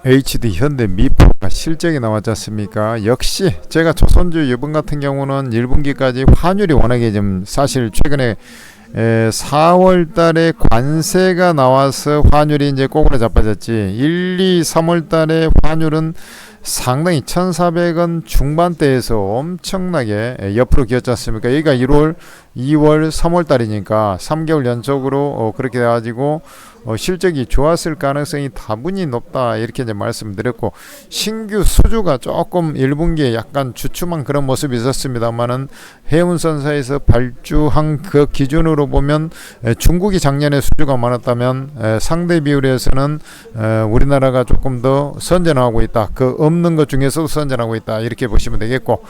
HD 현대 미포가 실적이 나왔지 않습니까? 역시 제가 조선주 이번 같은 경우는 1분기까지 환율이 워낙에 좀 사실 최근에 4월 달에 관세가 나와서 환율이 이제 꼬꾸라 자빠졌지. 1, 2, 3월 달에 환율은 상당히 1,400원 중반대에서 엄청나게 옆으로 기었지 않습니까? 여기가 1월, 2월, 3월 달이니까 3개월 연속으로 그렇게 돼가지고 실적이 좋았을 가능성이 다분히 높다 이렇게 이제 말씀드렸고, 신규 수주가 조금 1분기에 약간 주춤한 그런 모습이 있었습니다만은 해운선사에서 발주한 그 기준으로 보면 중국이 작년에 수주가 많았다면 상대 비율에서는 우리나라가 조금 더 선전하고 있다. 그 없는 것 중에서도 선전하고 있다 이렇게 보시면 되겠고,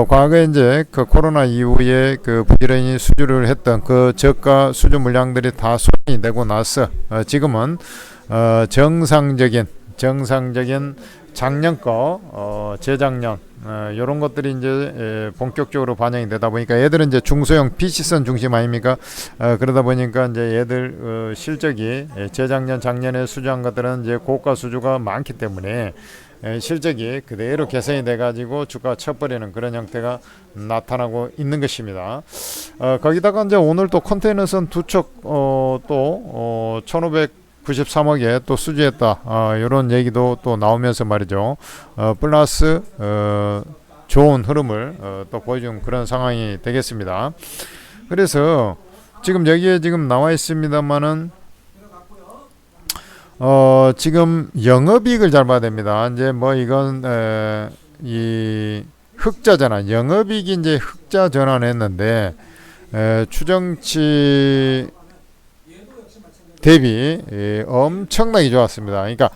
과거에 이제 그 코로나 이후에 그 부지런히 수주를 했던 그 저가 수주 물량들이 다 손이 되고 나서 지금은 정상적인 작년 거 재작년 이런 것들이 이제 본격적으로 반영이 되다 보니까 얘들은 이제 중소형 PC선 중심 아닙니까? 그러다 보니까 이제 얘들 실적이 재작년 작년에 수주한 것들은 이제 고가 수주가 많기 때문에 실적이 그대로 개선이 돼 가지고 주가가 쳐버리는 그런 형태가 나타나고 있는 것입니다. 거기다가 이제 오늘 또 컨테이너선 두 척 또 1593억에 또 수주했다 이런 얘기도 또 나오면서 말이죠. 플러스 좋은 흐름을 또 보여준 그런 상황이 되겠습니다. 그래서 지금 여기에 지금 나와 있습니다만은 지금 영업이익을 잘 봐야 됩니다. 이제 뭐 이건 이 흑자 전환, 영업이익이 이제 흑자 전환했는데 추정치 대비 엄청나게 좋았습니다. 그러니까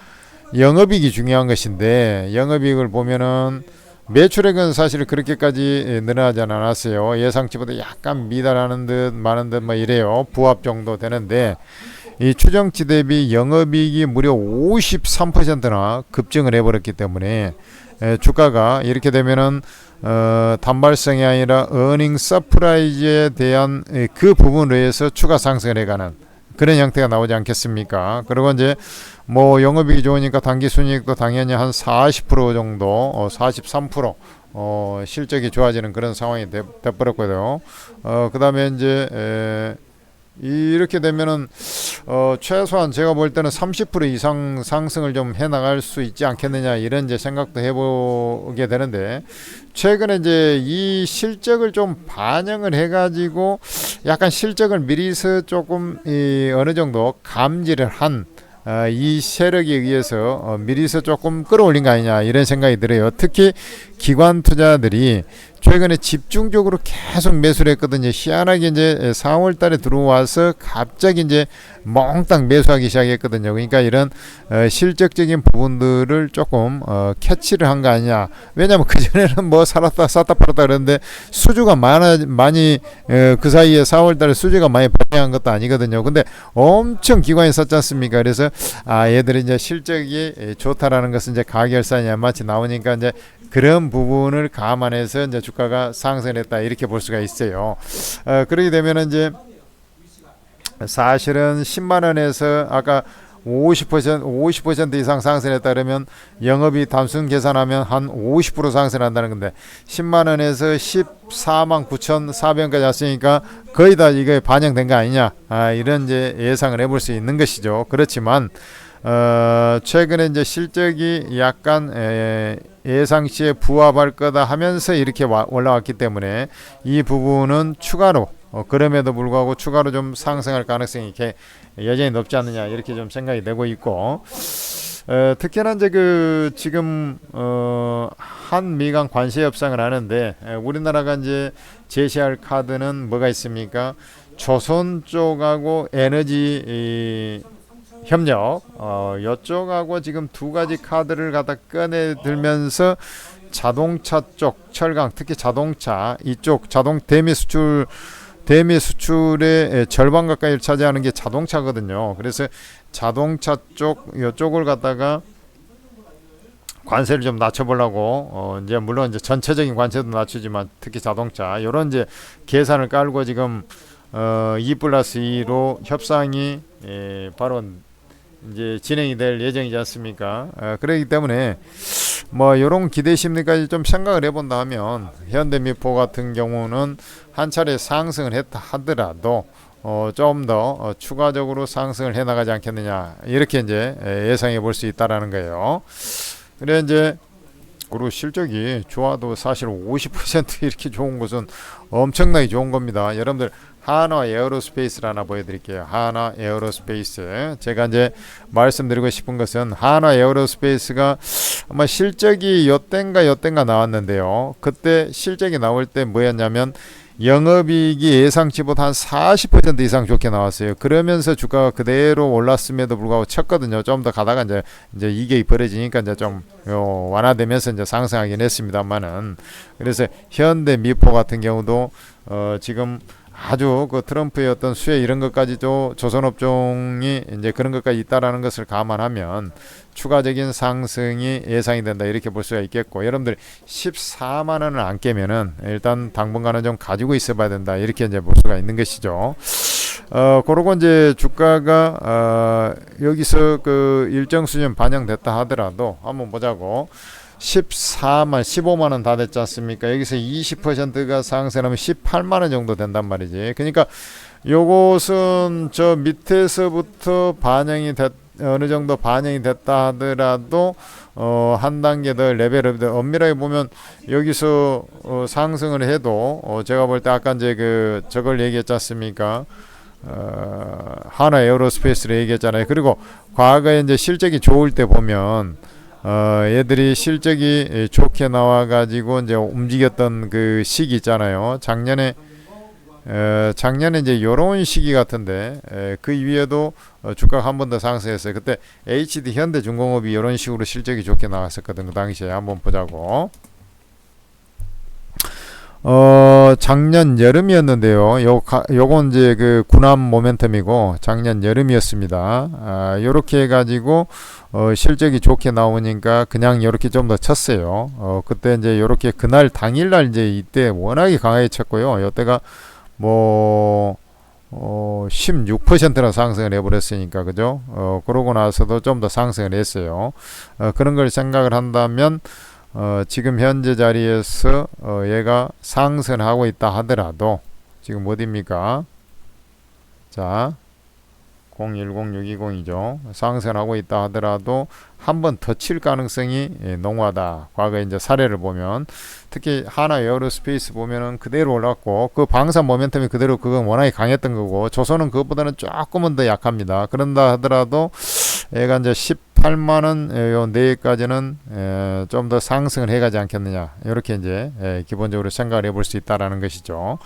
영업이익이 중요한 것인데, 영업이익을 보면은 매출액은 사실 그렇게까지 늘어나지 않았어요. 예상치보다 약간 미달하는 듯 많은 듯 뭐 이래요. 부합 정도 되는데 이 추정치 대비 영업이익이 무려 53%나 급증을 해버렸기 때문에 주가가 이렇게 되면은 단발성이 아니라 어닝 서프라이즈에 대한 그 부분에 의해서 추가 상승을 해가는 그런 형태가 나오지 않겠습니까? 그리고 이제 뭐 영업이익이 좋으니까 당기순이익도 당연히 한 40% 정도, 43% 실적이 좋아지는 그런 상황이 돼버렸고요. 그 다음에 이제 이렇게 되면은 최소한 제가 볼 때는 30% 이상 상승을 좀 해나갈 수 있지 않겠느냐 이런 이제 생각도 해보게 되는데, 최근에 이제 이 실적을 좀 반영을 해가지고 약간 실적을 미리서 조금 어느 정도 감지를 한 이 세력에 의해서 미리서 조금 끌어올린 거 아니냐 이런 생각이 들어요. 특히 기관 투자들이 최근에 집중적으로 계속 매수를 했거든요. 희한하게 이제 4월 달에 들어와서 갑자기 이제 몽땅 매수하기 시작했거든요. 그러니까 이런 실적적인 부분들을 조금 캐치를 한 거 아니냐. 왜냐하면 그전에는 뭐 샀다 팔았다 그러는데 수주가 많이 그 사이에 4월 달에 수주가 많이 발생한 것도 아니거든요. 근데 엄청 기관이 샀지 않습니까? 그래서 얘들이 이제 실적이 좋다라는 것은 이제 가결산이 마치 나오니까 이제 그런 부분을 감안해서 이제 주가가 상승했다 이렇게 볼 수가 있어요. 그렇게 되면 이제 사실은 10만 원에서 아까 50% 이상 상승했다 그러면 영업이 단순 계산하면 한 50% 상승한다는 건데, 10만 원에서 14만 9,400원까지 왔으니까 거의 다 이게 반영된 거 아니냐, 이런 이제 예상을 해볼 수 있는 것이죠. 그렇지만 최근에 이제 실적이 약간 예상치에 부합할 거다 하면서 이렇게 올라왔기 때문에 이 부분은 추가로 그럼에도 불구하고 추가로 좀 상승할 가능성이 여전히 높지 않느냐 이렇게 좀 생각이 되고 있고, 특히나 이제 그 지금 한미간 관세 협상을 하는데 우리나라가 이제 제시할 카드는 뭐가 있습니까? 조선 쪽하고 에너지 협력, 이쪽하고 지금 두 가지 카드를 갖다 꺼내 들면서 자동차 쪽, 철강, 특히 자동차 이쪽 대미 수출의 절반 가까이를 차지하는 게 자동차거든요. 그래서 자동차 쪽 이쪽을 갖다가 관세를 좀 낮춰보려고 이제 물론 이제 전체적인 관세도 낮추지만 특히 자동차 이런 이제 계산을 깔고 지금 2+2로 협상이 바로 이제 진행이 될 예정이지 않습니까? 그렇기 때문에 뭐 이런 기대 심리까지 좀 생각을 해본다 하면 현대미포 같은 경우는 한 차례 상승을 했다 하더라도 좀 더 추가적으로 상승을 해 나가지 않겠느냐 이렇게 이제 예상해 볼 수 있다라는 거예요. 그래 이제 그리고 실적이 좋아도 사실 50% 이렇게 좋은 것은 엄청나게 좋은 겁니다. 여러분들 하나 에어로스페이스를 하나 보여드릴게요. 하나 에어로스페이스. 제가 이제 말씀드리고 싶은 것은 하나 에어로스페이스가 아마 실적이 요땐가 나왔는데요. 그때 실적이 나올 때 뭐였냐면 영업이익이 예상치보다 한 40% 이상 좋게 나왔어요. 그러면서 주가가 그대로 올랐음에도 불구하고 쳤거든요. 좀 더 가다가 이제 이게 벌어지니까 이제 좀 완화되면서 이제 상승하긴 했습니다만은. 그래서 현대 미포 같은 경우도 지금 아주 그 트럼프의 어떤 수혜 이런 것까지도 조선업종이 이제 그런 것까지 있다라는 것을 감안하면 추가적인 상승이 예상이 된다 이렇게 볼 수가 있겠고, 여러분들 14만 원을 안 깨면은 일단 당분간은 좀 가지고 있어봐야 된다 이렇게 이제 볼 수가 있는 것이죠. 그러고 이제 주가가 여기서 그 일정 수준 반영됐다 하더라도 한번 보자고. 15만 원 다 됐지 않습니까? 여기서 20%가 상승하면 18만 원 정도 된단 말이지. 그러니까 요것은 저 밑에서부터 어느 정도 반영이 됐다 하더라도 한 단계 더 레벨업. 엄밀하게 보면 여기서 상승을 해도 제가 볼 때 아까 이제 그 저걸 얘기했지 않습니까? 하나 에어로스페이스를 얘기했잖아요. 그리고 과거에 이제 실적이 좋을 때 보면 얘들이 실적이 좋게 나와가지고 이제 움직였던 그 시기 있잖아요. 작년에 이제 요런 시기 같은데 그 위에도 주가가 한 번 더 상승했어요. 그때 HD 현대중공업이 이런 식으로 실적이 좋게 나왔었거든. 그 당시에 한번 보자고. 작년 여름이었는데요. 요건 이제 그 군함 모멘텀이고 작년 여름이었습니다. 요렇게 해가지고 실적이 좋게 나오니까 그냥 요렇게 좀 더 쳤어요. 그때 이제 요렇게 그날 당일날 이제 이때 워낙에 강하게 쳤고요. 요때가 뭐 16%나 상승을 해버렸으니까 그죠? 그러고 나서도 좀 더 상승을 했어요. 그런 걸 생각을 한다면 지금 현재 자리에서 얘가 상승하고 있다 하더라도 지금 어디입니까? 자 010620이죠. 상승하고 있다 하더라도 한 번 더 칠 가능성이 농후하다. 과거에 이제 사례를 보면 특히 하나 에어로스페이스 보면은 그대로 올랐고 그 방산 모멘텀이 그대로 그건 워낙에 강했던 거고 조선은 그것보다는 조금은 더 약합니다. 그런다 하더라도 얘가 이제 18만원 요 내까지는 좀 더 상승을 해가지 않겠느냐 이렇게 이제 기본적으로 생각을 해볼 수 있다라는 것이죠.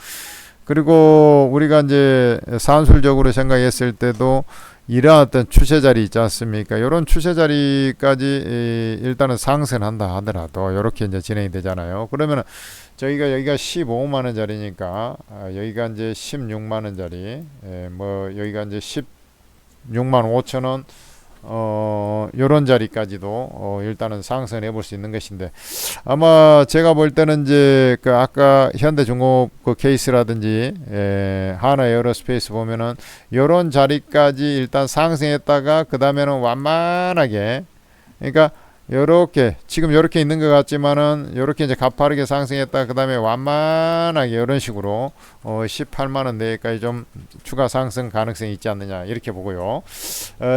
그리고 우리가 이제 산술적으로 생각했을 때도 이러한 어떤 추세 자리 있지 않습니까? 이런 추세 자리까지 일단은 상승한다 하더라도 이렇게 이제 진행이 되잖아요. 그러면은 저희가 여기가 15만 원짜리니까 여기가 이제 16만 원짜리, 뭐 여기가 이제 16만 5천 원. 요런 자리까지도 일단은 상승을 해볼 수 있는 것인데, 아마 제가 볼 때는 이제 그 아까 현대중공업 그 케이스라든지 하나 에어로스페이스 보면은 요런 자리까지 일단 상승했다가 그 다음에는 완만하게, 그러니까 요렇게 지금 요렇게 있는 것 같지만은 요렇게 이제 가파르게 상승했다 그 다음에 완만하게 이런 식으로 18만원 내까지 좀 추가 상승 가능성이 있지 않느냐 이렇게 보고요.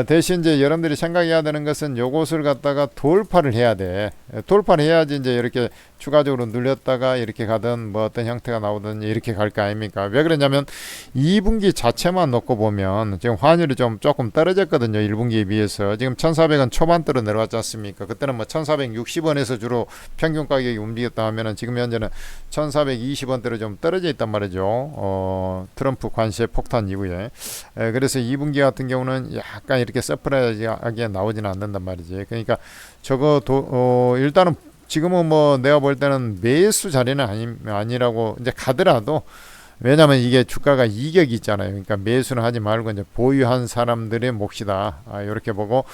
대신 이제 여러분들이 생각해야 되는 것은 요것을 갖다가 돌파를 해야 돼. 돌파를 해야지 이제 이렇게 추가적으로 눌렸다가 이렇게 가든 뭐 어떤 형태가 나오든 이렇게 갈 거 아닙니까? 왜 그러냐면 2분기 자체만 놓고 보면 지금 환율이 좀 조금 떨어졌거든요. 1분기에 비해서 지금 1,400원 초반대로 내려왔지 않습니까? 그때는 뭐 1,460원에서 주로 평균 가격이 움직였다 하면은 지금 현재는 1,420원대로 좀 떨어져 있단 말이죠. 트럼프 관세 폭탄 이후에. 그래서 2분기 같은 경우는 약간 이렇게 서프라이즈하게 나오지는 않는단 말이지. 그러니까 저거 일단은 지금은 뭐 내가 볼 때는 매수 자리는 아니라고 이제 가더라도, 왜냐면 이게 주가가 이격이 있잖아요. 그러니까 매수는 하지 말고 이제 보유한 사람들의 몫이다. 이렇게 보고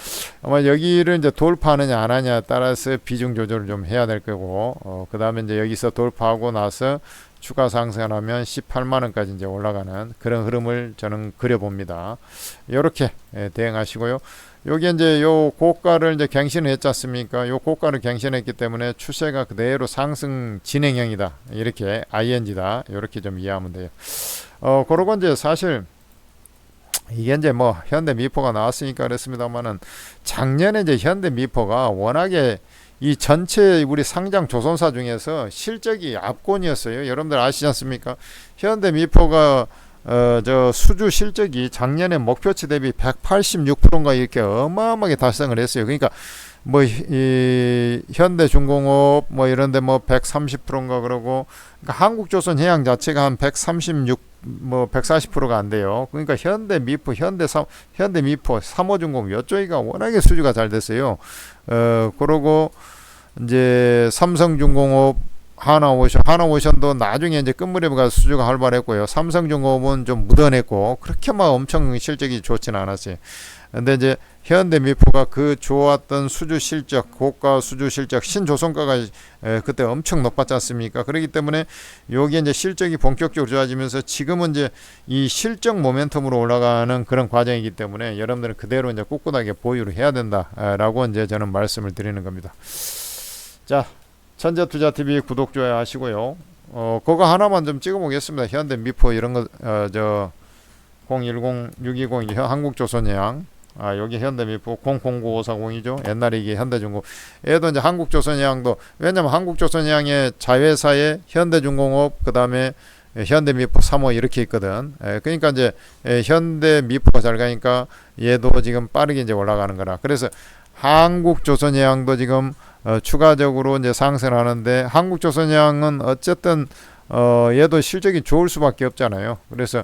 아마 여기를 이제 돌파하느냐 안 하냐에 따라서 비중 조절을 좀 해야 될 거고, 그 다음에 이제 여기서 돌파하고 나서 추가 상승을 하면 18만 원까지 이제 올라가는 그런 흐름을 저는 그려봅니다. 이렇게 대응하시고요. 여기 이제 요 고가를 이제 갱신을 했지 않습니까? 요 고가를 갱신했기 때문에 추세가 그대로 상승 진행형이다. 이렇게 ING다. 이렇게 좀 이해하면 돼요. 그러고 이제 사실 이게 이제 뭐 현대미포가 나왔으니까 그랬습니다만은 작년에 이제 현대미포가 워낙에 이 전체 우리 상장 조선사 중에서 실적이 압권이었어요. 여러분들 아시지 않습니까? 현대미포가 저 수주 실적이 작년에 목표치 대비 186%인가 이렇게 어마어마하게 달성을 했어요. 그러니까 뭐 이 현대중공업 뭐 이런데 뭐 130%인가 그러고 그러니까 한국조선해양 자체가 한 136 뭐 140%가 안 돼요. 그러니까 현대미포, 현대미포, 삼호중공 이쪽이가 워낙에 수주가 잘 됐어요. 그러고 이제 삼성중공업 하나오션도 나중에 이제 끝무렵에 가서 수주가 활발했고요. 삼성중공업은 좀 묻어냈고 그렇게 막 엄청 실적이 좋지는 않았어요. 근데 이제 현대미포가 그 좋았던 수주 실적, 고가 수주 실적, 신조선가가 그때 엄청 높았지 않습니까? 그렇기 때문에 여기 이제 실적이 본격적으로 좋아지면서 지금은 이제 이 실적 모멘텀으로 올라가는 그런 과정이기 때문에 여러분들은 그대로 이제 꿋꿋하게 보유를 해야 된다라고 이제 저는 말씀을 드리는 겁니다. 자, 천재투자TV 구독, 좋아요 하시고요. 그거 하나만 좀 찍어보겠습니다. 현대미포 이런 거, 010620 한국조선해양. 여기 현대미포 009540이죠. 옛날에 이게 현대중공업. 얘도 이제 한국조선해양도, 왜냐면 한국조선해양의 자회사에 현대중공업, 그 다음에 현대미포 3호 이렇게 있거든. 그러니까 이제 현대미포가 잘 가니까 얘도 지금 빠르게 이제 올라가는 거라. 그래서 한국조선해양도 지금 추가적으로 이제 상승하는데 한국조선해양은 어쨌든 얘도 실적이 좋을 수밖에 없잖아요. 그래서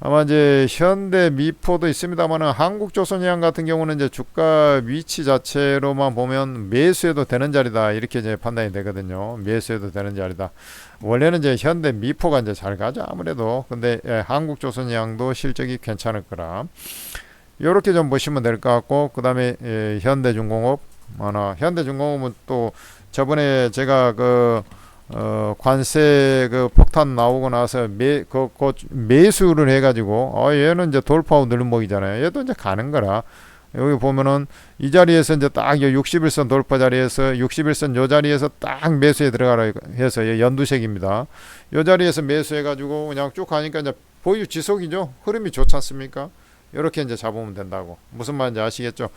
아마 이제 현대미포도 있습니다만은 한국조선해양 같은 경우는 이제 주가 위치 자체로만 보면 매수해도 되는 자리다 이렇게 이제 판단이 되거든요. 매수해도 되는 자리다. 원래는 이제 현대미포가 이제 잘 가죠 아무래도. 근데 한국조선해양도 실적이 괜찮을 거라. 요렇게 좀 보시면 될 것 같고, 그 다음에 현대중공업, 현대중공업은 또 저번에 제가 관세 폭탄 나오고 나서 매수를 해가지고 얘는 이제 돌파하고 늘목이잖아요. 얘도 이제 가는 거라. 여기 보면은 이 자리에서 이제 딱 61선 돌파 자리에서 61선 요 자리에서 딱 매수에 들어가라 해서 연두색입니다. 요 자리에서 매수해가지고 그냥 쭉 가니까 이제 보유 지속이죠. 흐름이 좋지 않습니까? 이렇게 이제 잡으면 된다고. 무슨 말인지 아시겠죠?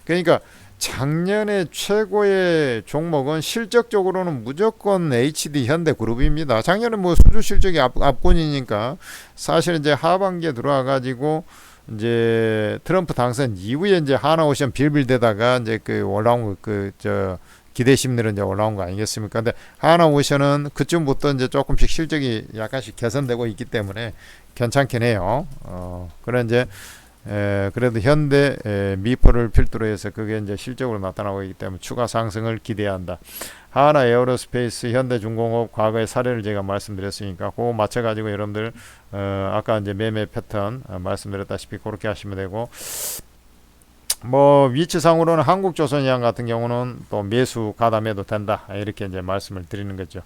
그러니까 작년에 최고의 종목은 실적적으로는 무조건 HD 현대그룹입니다. 작년에 뭐 수주 실적이 압권이니까 사실 이제 하반기에 들어와 가지고 이제 트럼프 당선 이후에 이제 하나오션 빌빌대다가 이제 올라온 기대 심리로 이제 올라온 거 아니겠습니까? 근데 하나오션은 그쯤부터 이제 조금씩 실적이 약간씩 개선되고 있기 때문에 괜찮긴 해요. 그래 이제 그래도 현대 미포를 필두로 해서 그게 이제 실적으로 나타나고 있기 때문에 추가 상승을 기대한다. 하나 에어로스페이스, 현대중공업 과거의 사례를 제가 말씀드렸으니까 그거 맞춰가지고 여러분들 아까 이제 매매 패턴 말씀드렸다시피 그렇게 하시면 되고, 뭐 위치상으로는 한국조선해양 같은 경우는 또 매수 가담해도 된다 이렇게 이제 말씀을 드리는 거죠.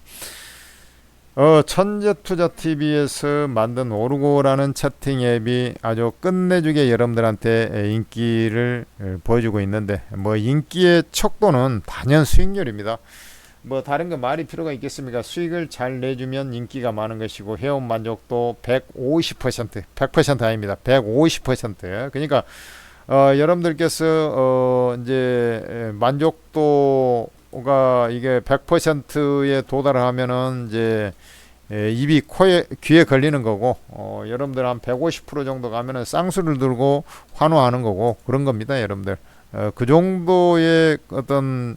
천재투자TV에서 만든 오르고라는 채팅 앱이 아주 끝내주게 여러분들한테 인기를 보여주고 있는데, 뭐 인기의 척도는 단연 수익률입니다. 뭐 다른 거 말이 필요가 있겠습니까? 수익을 잘 내주면 인기가 많은 것이고 회원 만족도 150%, 100% 아닙니다. 150%. 그러니까 여러분들께서 이제 만족도가 이게 100%에 도달을 하면은 이제 입이 귀에 걸리는 거고, 여러분들 한 150% 정도 가면은 쌍수를 들고 환호하는 거고 그런 겁니다, 여러분들. 그 정도의 어떤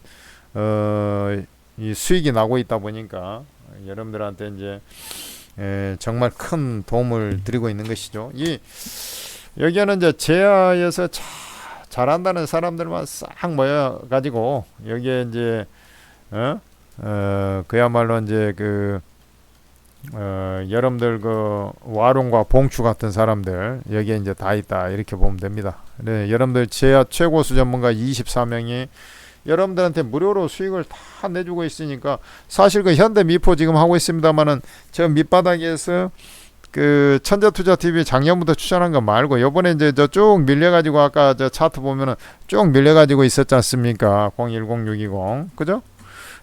이 수익이 나고 있다 보니까 여러분들한테 이제 정말 큰 도움을 드리고 있는 것이죠. 여기는 이제 제야에서 잘한다는 사람들만 싹 모여 가지고 여기에 이제 그야말로 이제 여러분들 와룡과 봉추 같은 사람들 여기에 이제 다 있다 이렇게 보면 됩니다. 네, 여러분들 제야 최고수 전문가 24명이 여러분들한테 무료로 수익을 다 내주고 있으니까, 사실 현대미포 지금 하고 있습니다만은 저 밑바닥에서 그 천재투자TV 작년부터 추천한 거 말고 요번에 이제 저 쭉 밀려가지고 아까 저 차트 보면은 쭉 밀려가지고 있었지 않습니까? 010620 그죠?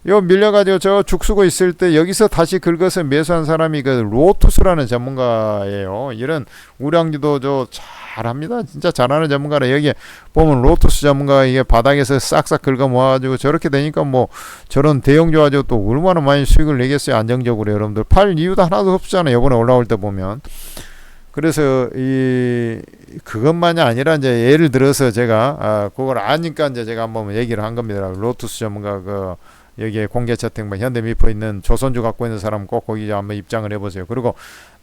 요 밀려가지고 저 죽쓰고 있을 때 여기서 다시 긁어서 매수한 사람이 그 로투스라는 전문가예요. 이런 우량주도 저 잘합니다. 진짜 잘하는 전문가라. 여기 보면 로투스 전문가가 이게 바닥에서 싹싹 긁어 모아가지고 저렇게 되니까 뭐 저런 대형주 가지고 또 얼마나 많이 수익을 내겠어요. 안정적으로 여러분들 팔 이유도 하나도 없잖아요. 이번에 올라올 때 보면. 그래서 이 그것만이 아니라 이제 예를 들어서 제가 그걸 아니까 이제 제가 한번 얘기를 한 겁니다. 로투스 전문가 그 여기에 공개 채팅 뭐 현대미포 있는 조선주 갖고 있는 사람 꼭 거기 한번 입장을 해보세요. 그리고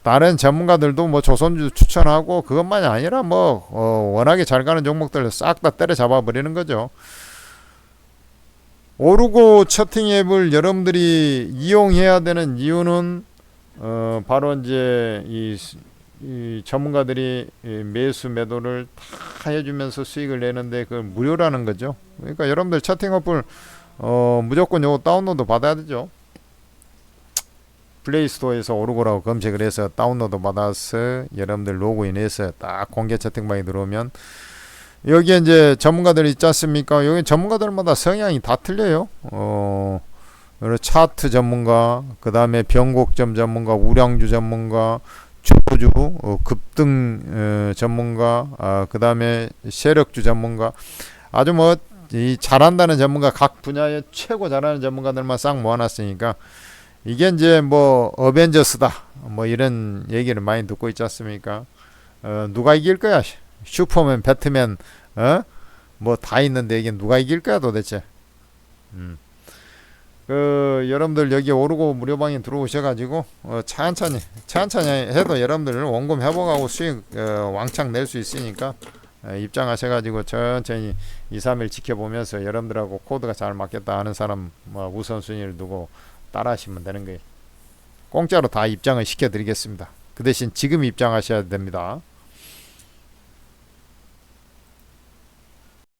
다른 전문가들도 뭐 조선주 추천하고 그것만이 아니라 뭐 워낙에 잘 가는 종목들 싹 다 때려잡아 버리는 거죠. 오르고 채팅 앱을 여러분들이 이용해야 되는 이유는 바로 이제 이 전문가들이 매수 매도를 다 해주면서 수익을 내는데 그걸 무료라는 거죠. 그러니까 여러분들 채팅 어플 무조건 요거 다운로드 받아야 되죠. 플레이스토어에서 오르고라고 검색을 해서 다운로드 받아서 여러분들 로그인해서 딱 공개 채팅방에 들어오면 여기에 이제 전문가들 있지 않습니까? 여기 전문가들마다 성향이 다 틀려요. 차트 전문가, 그 다음에 변곡점 전문가, 우량주 전문가, 주주, 급등 전문가, 그 다음에 세력주 전문가, 아주 뭐 이 잘한다는 전문가 각 분야에 최고 잘하는 전문가들만 싹 모아놨으니까 이게 이제 뭐 어벤져스다 뭐 이런 얘기를 많이 듣고 있지 않습니까? 누가 이길 거야? 슈퍼맨, 배트맨, 뭐 다 있는데 이게 누가 이길 거야 도대체? 그 여러분들 여기 오르고 무료방에 들어오셔가지고 천천히 해도 여러분들 원금 회복하고 수익 왕창 낼 수 있으니까 입장하셔가지고 천천히 2, 3일 지켜보면서 여러분들하고 코드가 잘 맞겠다 하는 사람 뭐 우선순위를 두고 따라 하시면 되는 거예요. 공짜로 다 입장을 시켜드리겠습니다. 그 대신 지금 입장하셔야 됩니다.